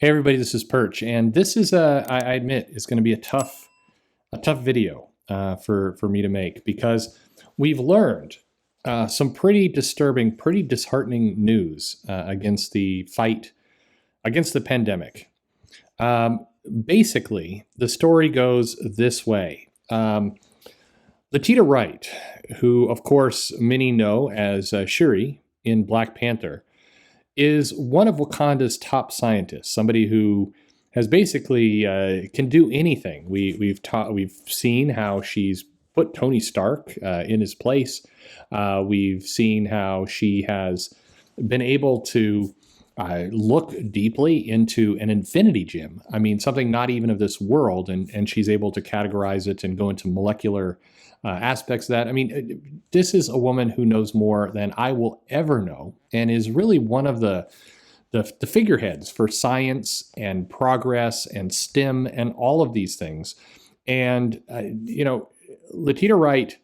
Hey everybody, this is Perch, and this is I admit is going to be a tough video for me to make because we've learned some pretty disturbing, pretty disheartening news against the fight against the pandemic. Um, Basically, the story goes this way: Letitia Wright, who of course many know as Shuri in Black Panther, is one of Wakanda's top scientists, somebody who has basically can do anything. We've seen how she's put Tony Stark in his place. We've seen how she has been able to look deeply into an infinity gem. I mean, something not even of this world, and she's able to categorize it and go into molecular aspects of that. I mean, this is a woman who knows more than I will ever know, and is really one of the figureheads for science and progress and STEM and all of these things. And Letitia Wright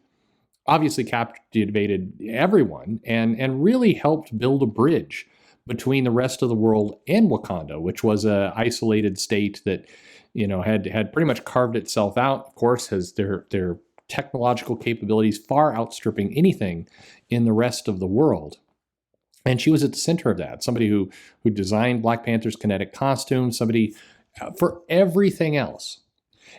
obviously captivated everyone and really helped build a bridge between the rest of the world and Wakanda, which was a isolated state that had pretty much carved itself out. Of course, has their technological capabilities far outstripping anything in the rest of the world. And she was at the center of that. Somebody who designed Black Panther's kinetic costume, somebody for everything else.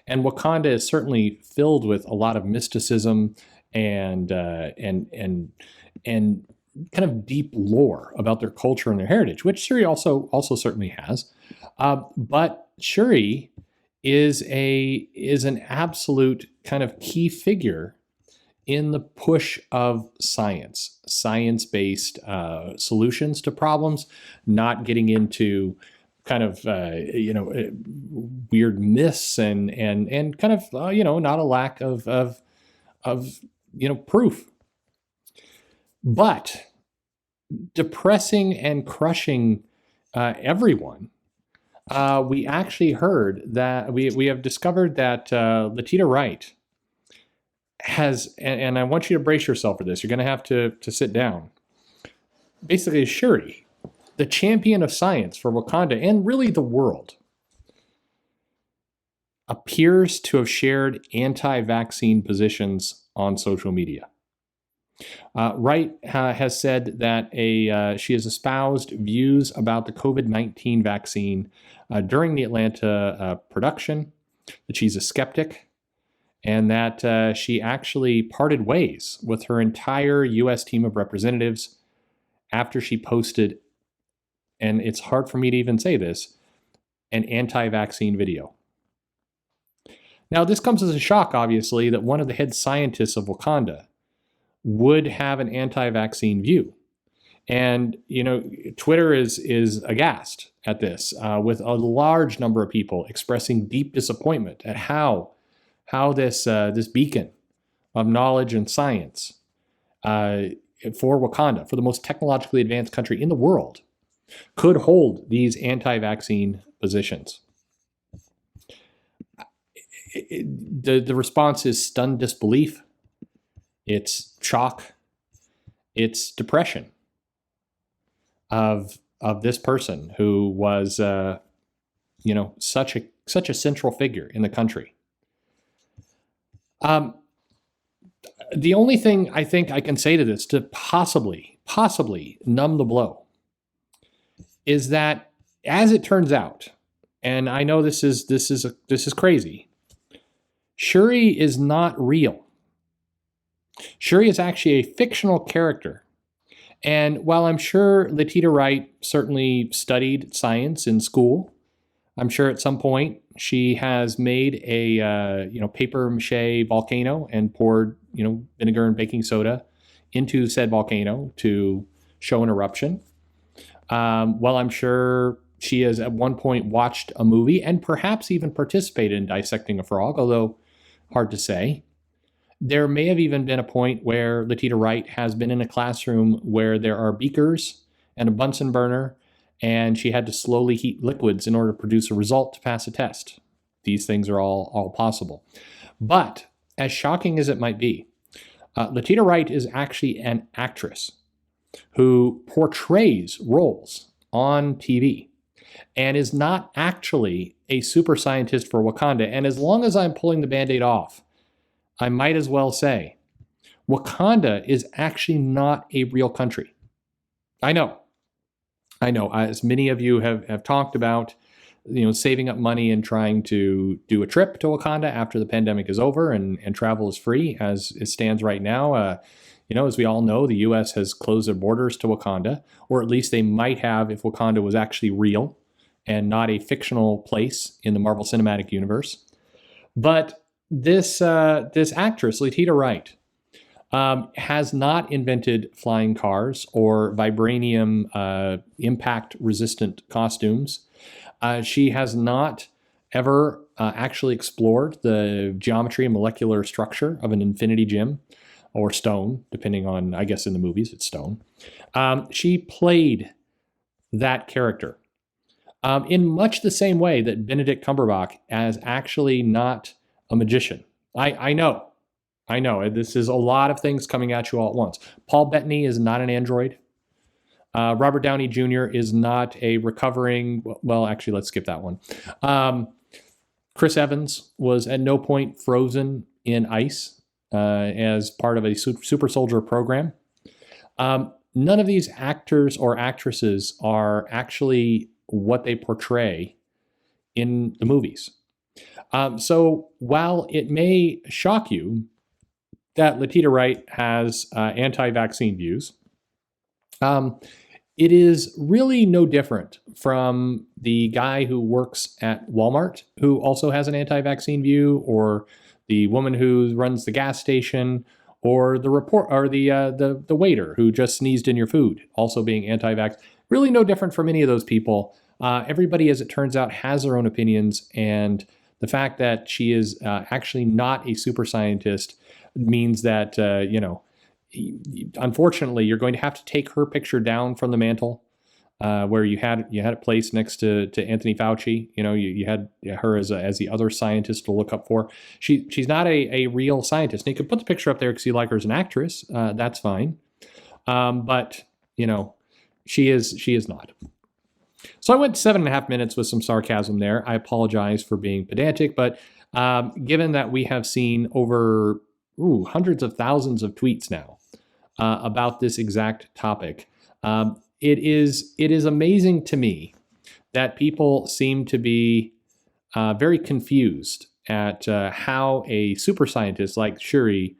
And Wakanda is certainly filled with a lot of mysticism and kind of deep lore about their culture and their heritage, which Shuri also certainly has. But Shuri is an absolute kind of key figure in the push of science-based solutions to problems, not getting into kind of weird myths and kind of not a lack of proof, but depressing and crushing everyone. We actually heard that we have discovered that Letitia Wright has, and I want you to brace yourself for this. You're going to have to sit down. Basically, Shuri, the champion of science for Wakanda and really the world, appears to have shared anti-vaccine positions on social media. Wright has said that she has espoused views about the COVID-19 vaccine during the Atlanta production, that she's a skeptic, and that she actually parted ways with her entire U.S. team of representatives after she posted, and it's hard for me to even say this, an anti-vaccine video. Now, this comes as a shock, obviously, that one of the head scientists of Wakanda would have an anti-vaccine view. And, Twitter is aghast at this, with a large number of people expressing deep disappointment at how this beacon of knowledge and science for Wakanda, for the most technologically advanced country in the world, could hold these anti-vaccine positions. The response is stunned disbelief. It's shock. It's depression of this person who was such a central figure in the country. The only thing I think I can say to this to possibly numb the blow is that, as it turns out, and I know this is crazy, Shuri is not real. Shuri is actually a fictional character. And while I'm sure Letitia Wright certainly studied science in school, I'm sure at some point she has made a paper mache volcano and poured vinegar and baking soda into said volcano to show an eruption. Well, I'm sure she has at one point watched a movie and perhaps even participated in dissecting a frog, although hard to say. There may have even been a point where Letitia Wright has been in a classroom where there are beakers and a Bunsen burner, and she had to slowly heat liquids in order to produce a result to pass a test. These things are all possible. But as shocking as it might be, Letitia Wright is actually an actress who portrays roles on TV. and is not actually a super scientist for Wakanda. And as long as I'm pulling the Band-Aid off, I might as well say Wakanda is actually not a real country. I know. As many of you have talked about, saving up money and trying to do a trip to Wakanda after the pandemic is over and travel is free as it stands right now. As we all know, the U.S. has closed their borders to Wakanda, or at least they might have if Wakanda was actually real and not a fictional place in the Marvel Cinematic Universe. But this actress, Letitia Wright, has not invented flying cars or vibranium impact-resistant costumes. She has not ever actually explored the geometry and molecular structure of an infinity gem or stone, depending on, I guess in the movies, it's stone. She played that character in much the same way that Benedict Cumberbatch is actually not a magician. I know. This is a lot of things coming at you all at once. Paul Bettany is not an android. Robert Downey Jr. is not a recovering, well, actually, let's skip that one. Chris Evans was at no point frozen in ice as part of a super soldier program. None of these actors or actresses are actually what they portray in the movies. So while it may shock you that Letitia Wright has anti-vaccine views, it is really no different from the guy who works at Walmart who also has an anti-vaccine view, or the woman who runs the gas station, or the waiter who just sneezed in your food, also being anti-vax. Really no different from any of those people. Everybody, as it turns out, has their own opinions, and the fact that she is actually not a super scientist means that, unfortunately, you're going to have to take her picture down from the mantle where you had it placed next to Anthony Fauci. You had her as the other scientist to look up for. She's not a real scientist. And you could put the picture up there because you like her as an actress. That's fine. But she is not. So I went 7.5 minutes with some sarcasm there. I apologize for being pedantic, but given that we have seen over hundreds of thousands of tweets now about this exact topic, it is amazing to me that people seem to be very confused at how a super scientist like Shuri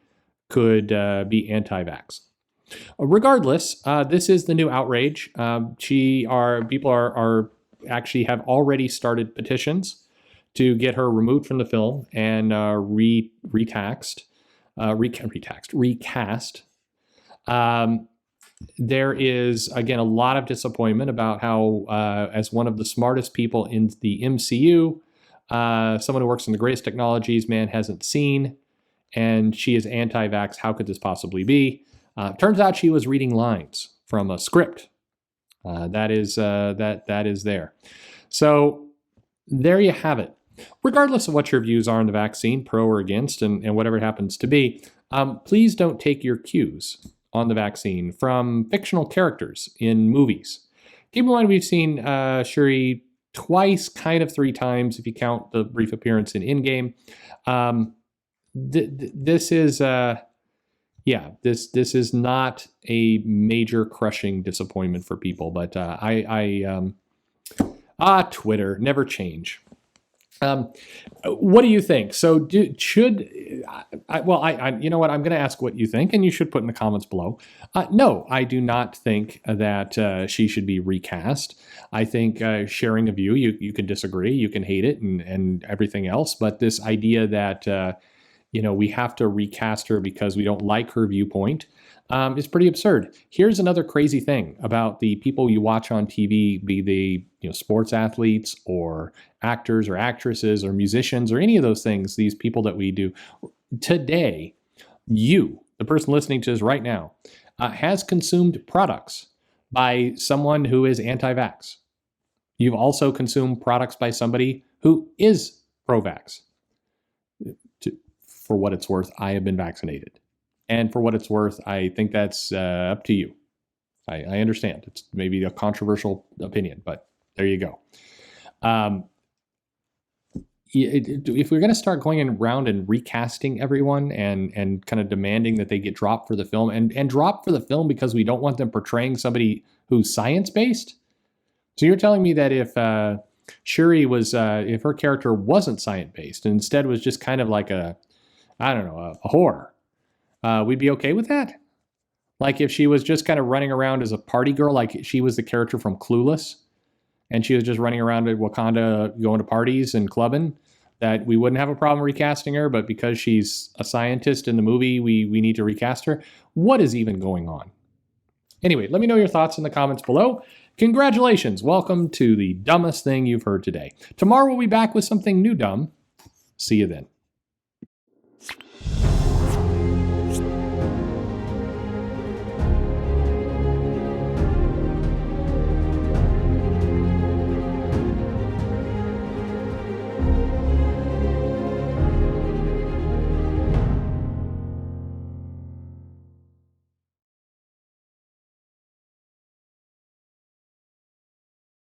could be anti-vax. Regardless, this is the new outrage. People are actually have already started petitions to get her removed from the film and recast. There is, again, a lot of disappointment about how, as one of the smartest people in the MCU, someone who works in the greatest technologies man hasn't seen, and she is anti-vax. How could this possibly be? Turns out she was reading lines from a script. That is there. So there you have it. Regardless of what your views are on the vaccine, pro or against, and whatever it happens to be, please don't take your cues on the vaccine from fictional characters in movies. Keep in mind we've seen Shuri twice, kind of 3 times if you count the brief appearance in Endgame. This is not a major crushing disappointment for people, but Twitter, never change. What do you think? So you know what? I'm going to ask what you think, and you should put in the comments below. No, I do not think that she should be recast. I think sharing a view, you can disagree, you can hate it and everything else, but this idea that, we have to recast her because we don't like her viewpoint is pretty absurd. Here's another crazy thing about the people you watch on TV, be they sports athletes or actors or actresses or musicians or any of those things, these people that we do. Today, you, the person listening to this right now, has consumed products by someone who is anti-vax. You've also consumed products by somebody who is pro-vax. For what it's worth, I have been vaccinated. And for what it's worth, I think that's up to you. I understand. It's maybe a controversial opinion, but There you go. If we're going to start going around and recasting everyone and kind of demanding that they get dropped for the film and dropped for the film because we don't want them portraying somebody who's science-based. So you're telling me that if Shuri was, if her character wasn't science-based and instead was just kind of like a whore, we'd be okay with that? Like if she was just kind of running around as a party girl, like she was the character from Clueless, and she was just running around at Wakanda going to parties and clubbing, that we wouldn't have a problem recasting her, but because she's a scientist in the movie, we need to recast her. What is even going on? Anyway, let me know your thoughts in the comments below. Congratulations. Welcome to the dumbest thing you've heard today. Tomorrow we'll be back with something new dumb. See you then.